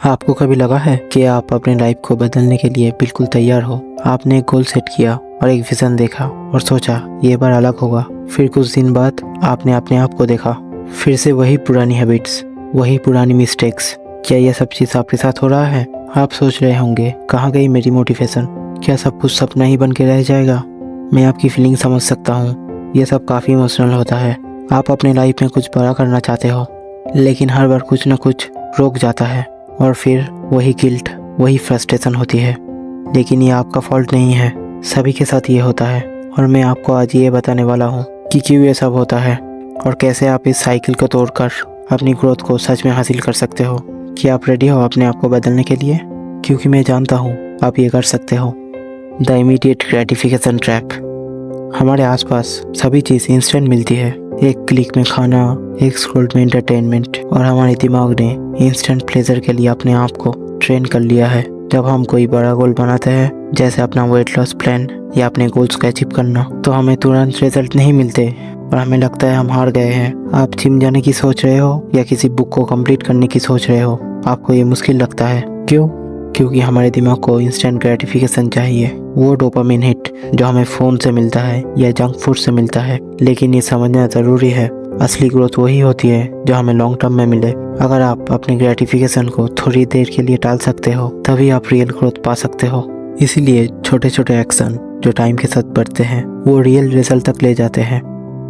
आपको कभी लगा है कि आप अपनी लाइफ को बदलने के लिए बिल्कुल तैयार हो? आपने एक गोल सेट किया और एक विजन देखा और सोचा ये बार अलग होगा। फिर कुछ दिन बाद आपने अपने आप को देखा, फिर से वही पुरानी हैबिट्स, वही पुरानी मिस्टेक्स। क्या यह सब चीज़ आपके साथ हो रहा है? आप सोच रहे होंगे कहाँ गई मेरी मोटिवेशन, क्या सब कुछ सपना ही बन के रह जाएगा? मैं आपकी फीलिंग समझ सकता हूँ, यह सब काफ़ी इमोशनल होता है। आप अपनी लाइफ में कुछ बड़ा करना चाहते हो, लेकिन हर बार कुछ न कुछ रोक जाता है और फिर वही गिल्ट, वही फ्रस्ट्रेशन होती है। लेकिन ये आपका फॉल्ट नहीं है, सभी के साथ ये होता है। और मैं आपको आज ये बताने वाला हूँ कि क्यों ये सब होता है और कैसे आप इस साइकिल को तोड़कर अपनी ग्रोथ को सच में हासिल कर सकते हो। क्या आप रेडी हो अपने आप को बदलने के लिए? क्योंकि मैं जानता हूँ आप ये कर सकते हो। The immediate gratification trap. हमारे आसपास सभी चीज़ इंस्टेंट मिलती है, एक क्लिक में खाना, एक स्क्रॉल में एंटरटेनमेंट, और हमारे दिमाग ने इंस्टेंट प्लेजर के लिए अपने आप को ट्रेन कर लिया है। जब हम कोई बड़ा गोल बनाते हैं, जैसे अपना वेट लॉस प्लान या अपने गोल्स को अचीव करना, तो हमें तुरंत रिजल्ट नहीं मिलते और हमें लगता है हम हार गए हैं। आप जिम जाने की सोच रहे हो या किसी बुक को कंप्लीट करने की सोच रहे हो, आपको ये मुश्किल लगता है। क्यों? क्योंकि हमारे दिमाग को इंस्टेंट ग्रेटिफिकेशन चाहिए, वो डोपामिन हिट जो हमें फ़ोन से मिलता है या जंक फूड से मिलता है। लेकिन ये समझना ज़रूरी है, असली ग्रोथ वही होती है जो हमें लॉन्ग टर्म में मिले। अगर आप अपने ग्रेटिफिकेशन को थोड़ी देर के लिए टाल सकते हो, तभी आप रियल ग्रोथ पा सकते हो। इसीलिए छोटे छोटे एक्शन जो टाइम के साथ बढ़ते हैं, वो रियल रिजल्ट तक ले जाते हैं।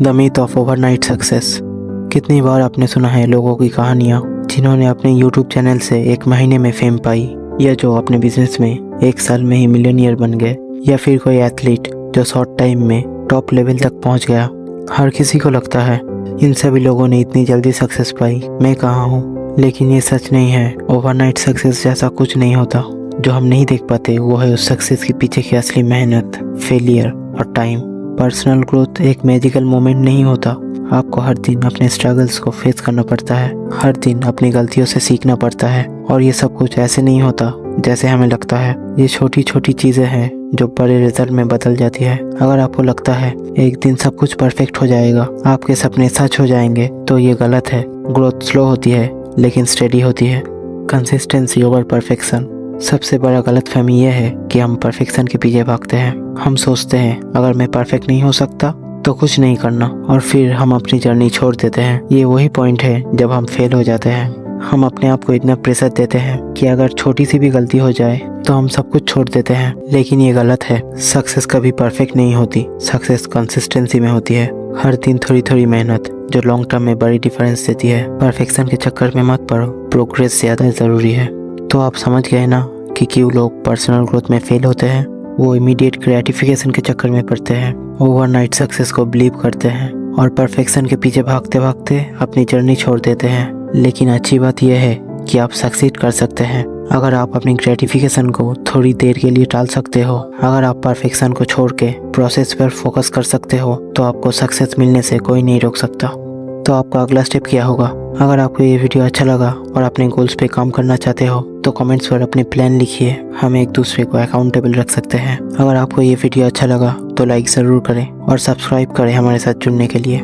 The myth of overnight success. कितनी बार आपने सुना है लोगों की कहानियाँ जिन्होंने अपने यूट्यूब चैनल से 1 महीने में फेम पाई, या जो अपने बिजनेस में 1 साल में ही मिलियनियर बन गए, या फिर कोई एथलीट जो शॉर्ट टाइम में टॉप लेवल तक पहुंच गया। हर किसी को लगता है इन सभी लोगों ने इतनी जल्दी सक्सेस पाई, मैं कहाँ हूँ? लेकिन ये सच नहीं है। ओवरनाइट सक्सेस जैसा कुछ नहीं होता। जो हम नहीं देख पाते वो है उस सक्सेस के पीछे की असली मेहनत, फेलियर और टाइम। पर्सनल ग्रोथ एक मैजिकल मोमेंट नहीं होता। आपको हर दिन अपने स्ट्रगल्स को फेस करना पड़ता है, हर दिन अपनी गलतियों से सीखना पड़ता है। और ये सब कुछ ऐसे नहीं होता जैसे हमें लगता है। ये छोटी छोटी चीज़ें हैं जो बड़े रिजल्ट में बदल जाती है। अगर आपको लगता है एक दिन सब कुछ परफेक्ट हो जाएगा, आपके सपने सच हो जाएंगे, तो ये गलत है। ग्रोथ स्लो होती है लेकिन स्टेडी होती है। Consistency over perfection. सबसे बड़ा गलतफहमी यह है कि हम परफेक्शन के पीछे भागते हैं। हम सोचते हैं अगर मैं परफेक्ट नहीं हो सकता तो कुछ नहीं करना, और फिर हम अपनी जर्नी छोड़ देते हैं। ये वही पॉइंट है जब हम फेल हो जाते हैं। हम अपने आप को इतना प्रेशर देते हैं कि अगर छोटी सी भी गलती हो जाए तो हम सब कुछ छोड़ देते हैं। लेकिन ये गलत है। सक्सेस कभी परफेक्ट नहीं होती, सक्सेस कंसिस्टेंसी में होती है। हर दिन थोड़ी थोड़ी मेहनत जो लॉन्ग टर्म में बड़ी डिफरेंस देती है। परफेक्शन के चक्कर में मत पड़ो, प्रोग्रेस ज़्यादा ज़रूरी है। तो आप समझ गए ना कि क्यों लोग पर्सनल ग्रोथ में फेल होते हैं। वो इमीडिएट ग्रेटिफिकेशन के चक्कर में पड़ते हैं, ओवरनाइट सक्सेस को बिलीव करते हैं और परफेक्शन के पीछे भागते भागते अपनी जर्नी छोड़ देते हैं। लेकिन अच्छी बात यह है कि आप सक्सीड कर सकते हैं अगर आप अपनी ग्रेटिफिकेशन को थोड़ी देर के लिए टाल सकते हो। अगर आप परफेक्शन को छोड़ के प्रोसेस पर फोकस कर सकते हो, तो आपको सक्सेस मिलने से कोई नहीं रोक सकता। तो आपका अगला स्टेप क्या होगा? अगर आपको ये वीडियो अच्छा लगा और अपने गोल्स पे काम करना चाहते हो, तो कमेंट्स पर अपने प्लान लिखिए। हम एक दूसरे को अकाउंटेबल रख सकते हैं। अगर आपको ये वीडियो अच्छा लगा तो लाइक ज़रूर करें और सब्सक्राइब करें हमारे साथ जुड़ने के लिए।